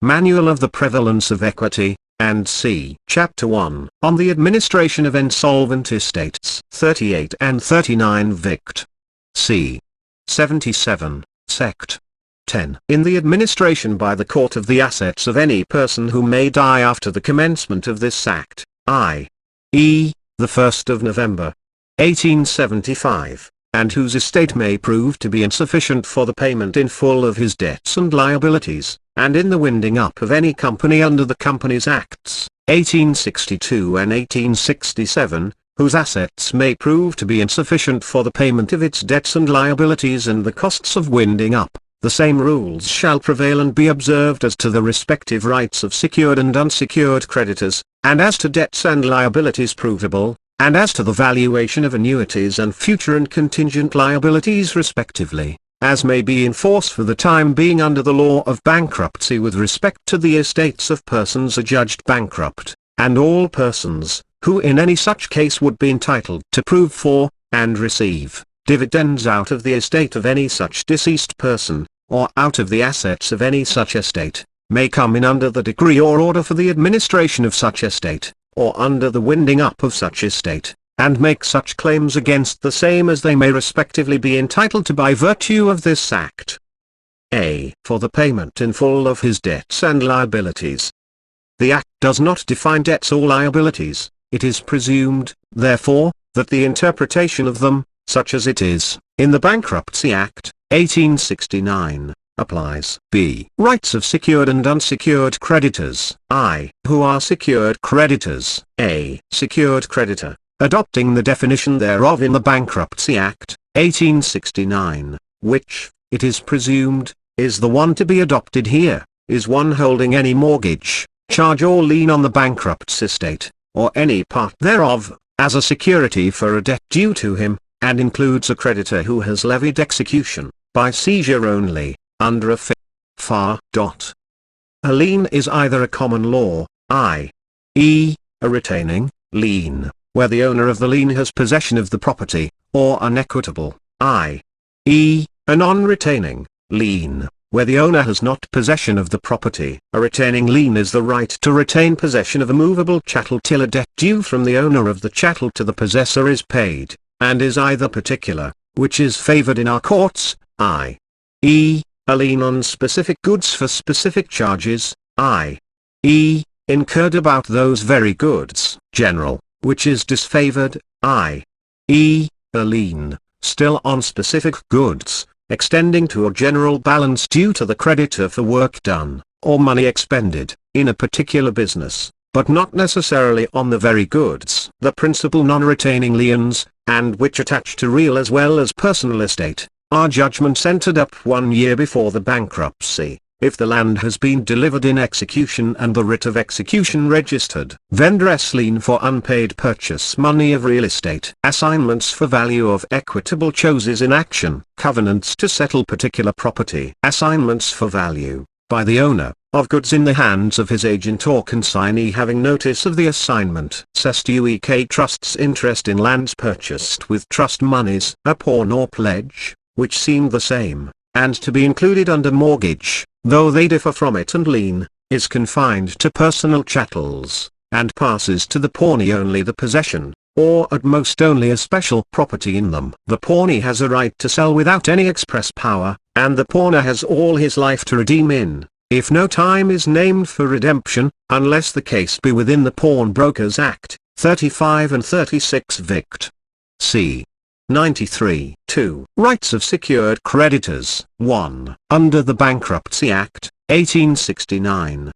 Manual of the Prevalence of Equity, and c. Chapter 1 on the Administration of Insolvent Estates 38 and 39 Vict. c. 77, Sect. 10. In the administration by the court of the assets of any person who may die after the commencement of this Act, i.e., the 1st of November, 1875, and whose estate may prove to be insufficient for the payment in full of his debts and liabilities, and in the winding up of any company under the Companies Acts, 1862 and 1867, whose assets may prove to be insufficient for the payment of its debts and liabilities and the costs of winding up, the same rules shall prevail and be observed as to the respective rights of secured and unsecured creditors, and as to debts and liabilities provable, and as to the valuation of annuities and future and contingent liabilities respectively, as may be in force for the time being under the law of bankruptcy with respect to the estates of persons adjudged bankrupt, and all persons, who in any such case would be entitled to prove for, and receive, dividends out of the estate of any such deceased person, or out of the assets of any such estate, may come in under the decree or order for the administration of such estate, or under the winding up of such estate, and make such claims against the same as they may respectively be entitled to by virtue of this Act. A. For the payment in full of his debts and liabilities. The Act does not define debts or liabilities. It is presumed, therefore, that the interpretation of them, such as it is, in the Bankruptcy Act, 1869, applies. B. Rights of secured and unsecured creditors. I. Who are secured creditors. A. Secured creditor, adopting the definition thereof in the Bankruptcy Act, 1869, which, it is presumed, is the one to be adopted here, is one holding any mortgage, charge or lien on the bankrupt's estate, or any part thereof, as a security for a debt due to him, and includes a creditor who has levied execution, by seizure only, under a far. A lien is either a common law, i.e., a retaining lien, where the owner of the lien has possession of the property, or an equitable, i.e., a non-retaining lien, where the owner has not possession of the property. A retaining lien is the right to retain possession of a movable chattel till a debt due from the owner of the chattel to the possessor is paid, and is either particular, which is favored in our courts, i.e., a lien on specific goods for specific charges, i.e., incurred about those very goods, general, which is disfavored, i.e., a lien, still on specific goods, extending to a general balance due to the creditor for work done, or money expended, in a particular business, but not necessarily on the very goods. The principal non-retaining liens, and which attach to real as well as personal estate, are judgments entered up 1 year before the bankruptcy, if the land has been delivered in execution and the writ of execution registered. Vendor's lien for unpaid purchase money of real estate. Assignments for value of equitable choses in action. Covenants to settle particular property. Assignments for value, by the owner, of goods in the hands of his agent or consignee having notice of the assignment. Sestuek trusts interest in lands purchased with trust monies. A pawn or pledge, which seem the same, and to be included under mortgage, though they differ from it and lien, is confined to personal chattels, and passes to the pawnee only the possession, or at most only a special property in them. The pawnee has a right to sell without any express power, and the pawner has all his life to redeem in, if no time is named for redemption, unless the case be within the Pawnbrokers Act, 35 and 36 Vict. c. 93. 2. Rights of secured creditors. 1. Under the Bankruptcy Act, 1869,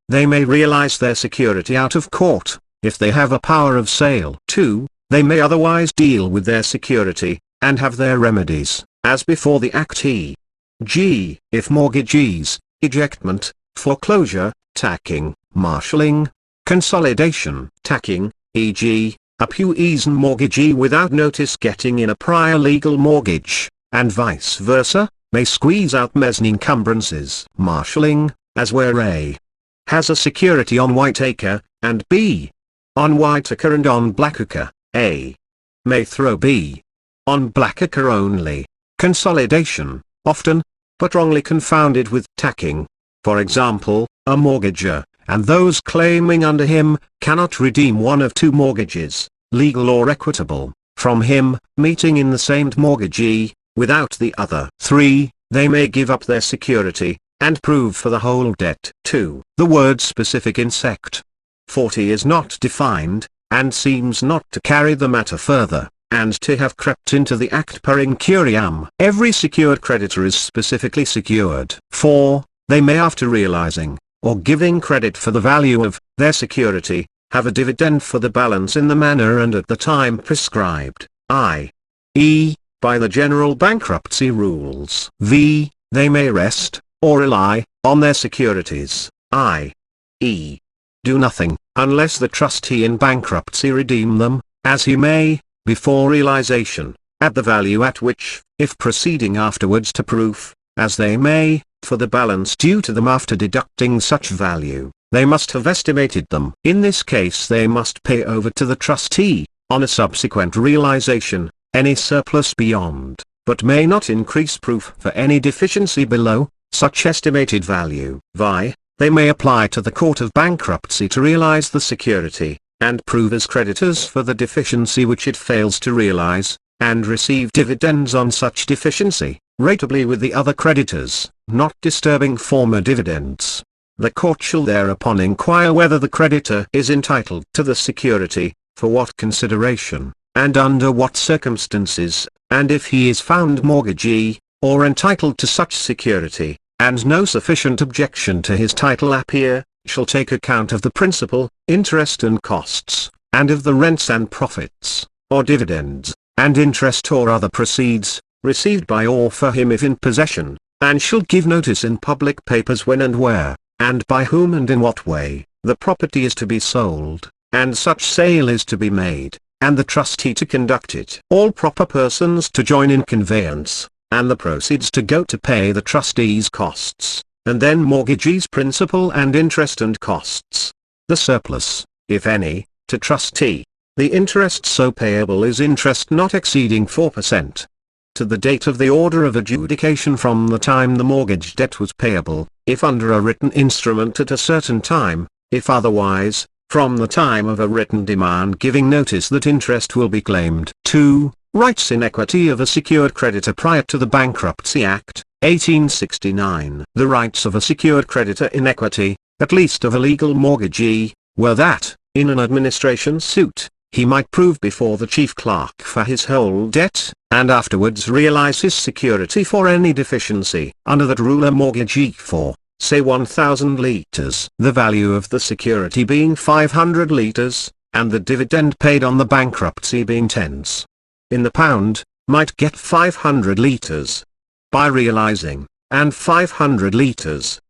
they may realize their security out of court, if they have a power of sale. 2. They may otherwise deal with their security, and have their remedies, as before the Act e.g., if mortgagees, ejectment, foreclosure, tacking, marshalling, consolidation. Tacking, e.g., a puisne mortgagee without notice getting in a prior legal mortgage, and vice versa, may squeeze out mezzanine encumbrances. Marshalling, as where A has a security on Whiteacre, and B on Whiteacre and on Blackacre, A may throw B on Blackacre only. Consolidation, often, but wrongly confounded with tacking. For example, a mortgagor, and those claiming under him, cannot redeem one of two mortgages, legal or equitable, from him, meeting in the same mortgagee, without the other. 3. They may give up their security, and prove for the whole debt. 2. The word specific in sect 40 is not defined, and seems not to carry the matter further, and to have crept into the act per incuriam. Every secured creditor is specifically secured. 4. They may, after realizing, or giving credit for the value of, their security, have a dividend for the balance in the manner and at the time prescribed, i.e., by the general bankruptcy rules. V. They may rest, or rely, on their securities, i.e., do nothing, unless the trustee in bankruptcy redeem them, as he may, before realization, at the value at which, if proceeding afterwards to proof, as they may, for the balance due to them after deducting such value, they must have estimated them. In this case they must pay over to the trustee, on a subsequent realization, any surplus beyond, but may not increase proof for any deficiency below, such estimated value. Vi. They may apply to the Court of Bankruptcy to realize the security, and prove as creditors for the deficiency which it fails to realize, and receive dividends on such deficiency, ratably with the other creditors, not disturbing former dividends. The court shall thereupon inquire whether the creditor is entitled to the security, for what consideration, and under what circumstances, and if he is found mortgagee, or entitled to such security, and no sufficient objection to his title appear, shall take account of the principal, interest and costs, and of the rents and profits, or dividends, and interest or other proceeds, received by or for him if in possession, and shall give notice in public papers when and where, and by whom and in what way, the property is to be sold, and such sale is to be made, and the trustee to conduct it. All proper persons to join in conveyance, and the proceeds to go to pay the trustee's costs, and then mortgagee's principal and interest and costs. The surplus, if any, to trustee. The interest so payable is interest not exceeding 4%. To the date of the order of adjudication from the time the mortgage debt was payable, if under a written instrument at a certain time, if otherwise, from the time of a written demand giving notice that interest will be claimed. 2. Rights in equity of a secured creditor prior to the Bankruptcy Act, 1869. The rights of a secured creditor in equity, at least of a legal mortgagee, were that, in an administration suit, he might prove before the chief clerk for his whole debt, and afterwards realize his security for any deficiency. Under that rule a mortgagee for, say 1,000 litres, the value of the security being 500 litres, and the dividend paid on the bankruptcy being tens in the pound, might get 500 litres by realizing, and 500 litres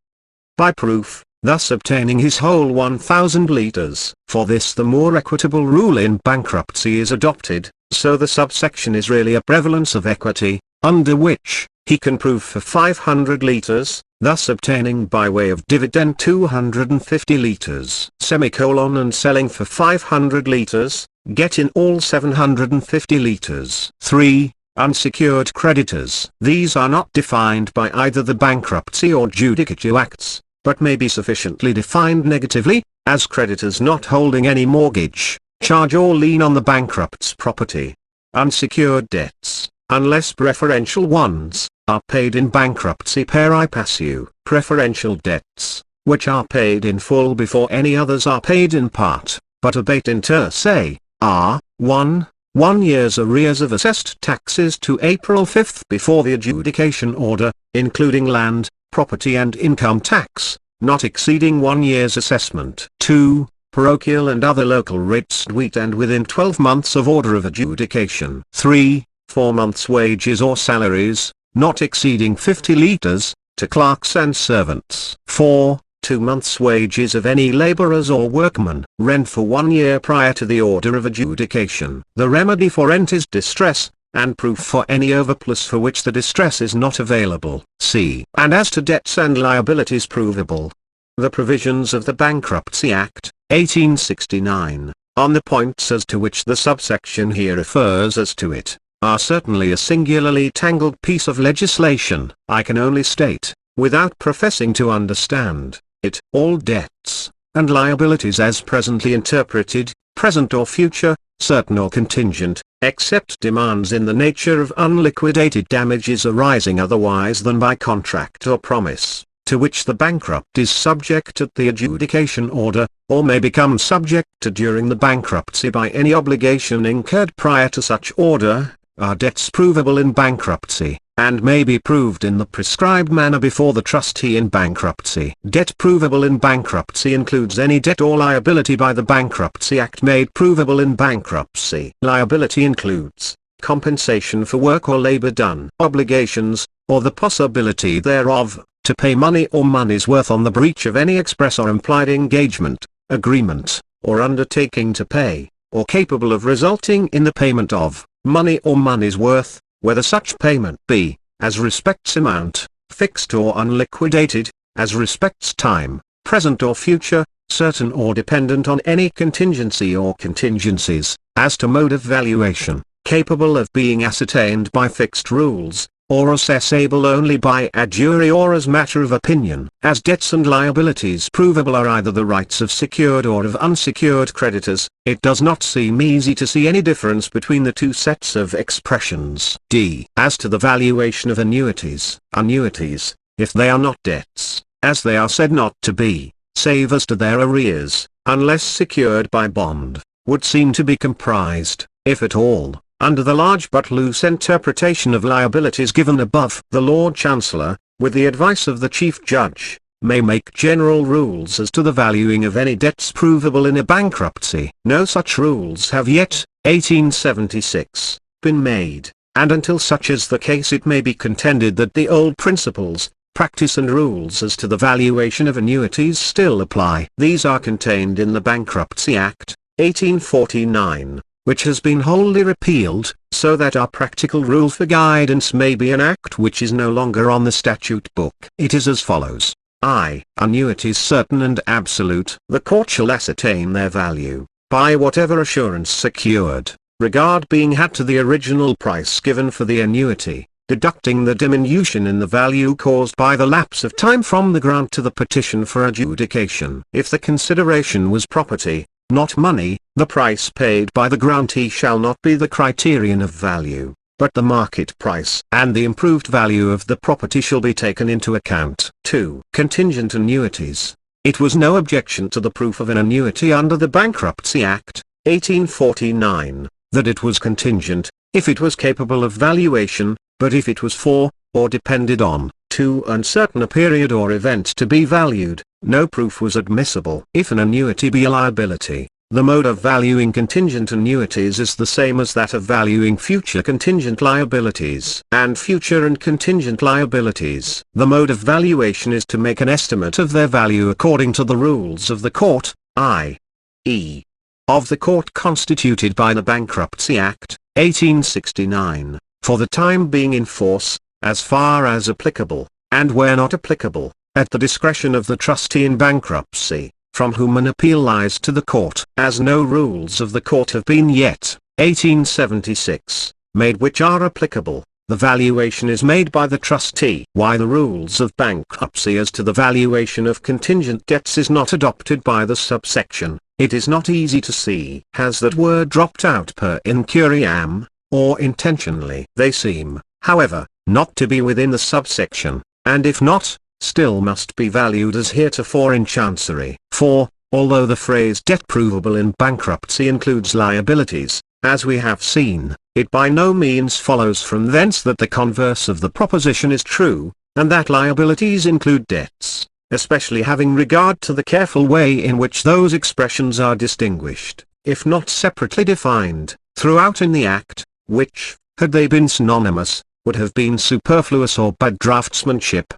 by proof, thus obtaining his whole 1,000 litres. For this the more equitable rule in bankruptcy is adopted, so the subsection is really a prevalence of equity, under which, he can prove for 500 litres, thus obtaining by way of dividend 250 litres, and selling for 500 litres, get in all 750 litres. 3. Unsecured creditors. These are not defined by either the Bankruptcy or Judicature Acts, but may be sufficiently defined negatively, as creditors not holding any mortgage, charge or lien on the bankrupt's property. Unsecured debts, unless preferential ones, are paid in bankruptcy pari passu. Preferential debts, which are paid in full before any others are paid in part, but abate inter se, are, 1 year's arrears of assessed taxes to April 5 before the adjudication order, including land, property and income tax, not exceeding 1 year's assessment. 2. Parochial and other local rates wheat and within 12 months of order of adjudication. 3. 4 months' wages or salaries, not exceeding 50 litres, to clerks and servants. 4. 2 months' wages of any labourers or workmen. Rent for 1 year prior to the order of adjudication. The remedy for rent is distress, and proof for any overplus for which the distress is not available. C. And as to debts and liabilities provable, the provisions of the Bankruptcy Act, 1869, on the points as to which the subsection here refers as to it, are certainly a singularly tangled piece of legislation. I can only state, without professing to understand, it. All debts and liabilities as presently interpreted, present or future, certain or contingent, except demands in the nature of unliquidated damages arising otherwise than by contract or promise, to which the bankrupt is subject at the adjudication order, or may become subject to during the bankruptcy by any obligation incurred prior to such order, are debts provable in bankruptcy, and may be proved in the prescribed manner before the trustee in bankruptcy. Debt provable in bankruptcy includes any debt or liability by the Bankruptcy Act made provable in bankruptcy. Liability includes compensation for work or labor done, obligations, or the possibility thereof, to pay money or money's worth on the breach of any express or implied engagement, agreement, or undertaking to pay, or capable of resulting in the payment of money or money's worth, whether such payment be, as respects amount, fixed or unliquidated, as respects time, present or future, certain or dependent on any contingency or contingencies, as to mode of valuation, capable of being ascertained by fixed rules, or assessable only by a jury or as matter of opinion. As debts and liabilities provable are either the rights of secured or of unsecured creditors, it does not seem easy to see any difference between the two sets of expressions. D. As to the valuation of annuities, annuities, if they are not debts, as they are said not to be, save as to their arrears, unless secured by bond, would seem to be comprised, if at all, under the large but loose interpretation of liabilities given above. The Lord Chancellor, with the advice of the Chief Judge, may make general rules as to the valuing of any debts provable in a bankruptcy. No such rules have yet, 1876, been made, and until such is the case it may be contended that the old principles, practice and rules as to the valuation of annuities still apply. These are contained in the Bankruptcy Act, 1849. Which has been wholly repealed, so that our practical rule for guidance may be an act which is no longer on the statute book. It is as follows. I. Annuities certain and absolute. The court shall ascertain their value, by whatever assurance secured, regard being had to the original price given for the annuity, deducting the diminution in the value caused by the lapse of time from the grant to the petition for adjudication. If the consideration was property, not money, the price paid by the grantee shall not be the criterion of value, but the market price, and the improved value of the property shall be taken into account. 2. Contingent annuities. It was no objection to the proof of an annuity under the Bankruptcy Act, 1849, that it was contingent, if it was capable of valuation, but if it was for, or depended on, too uncertain a period or event to be valued, no proof was admissible. If an annuity be a liability, the mode of valuing contingent annuities is the same as that of valuing future contingent liabilities. And future and contingent liabilities, the mode of valuation is to make an estimate of their value according to the rules of the court, i.e. of the court constituted by the Bankruptcy Act, 1869, for the time being in force, as far as applicable, and where not applicable, at the discretion of the trustee in bankruptcy, from whom an appeal lies to the court. As no rules of the court have been yet, 1876, made which are applicable, the valuation is made by the trustee. Why the rules of bankruptcy as to the valuation of contingent debts is not adopted by the subsection, it is not easy to see. Has that word dropped out per incuriam, or intentionally? They seem, however, not to be within the subsection, and if not, still must be valued as heretofore in Chancery. For, although the phrase debt provable in bankruptcy includes liabilities, as we have seen, it by no means follows from thence that the converse of the proposition is true, and that liabilities include debts, especially having regard to the careful way in which those expressions are distinguished, if not separately defined, throughout in the Act, which, had they been synonymous, would have been superfluous or bad draftsmanship.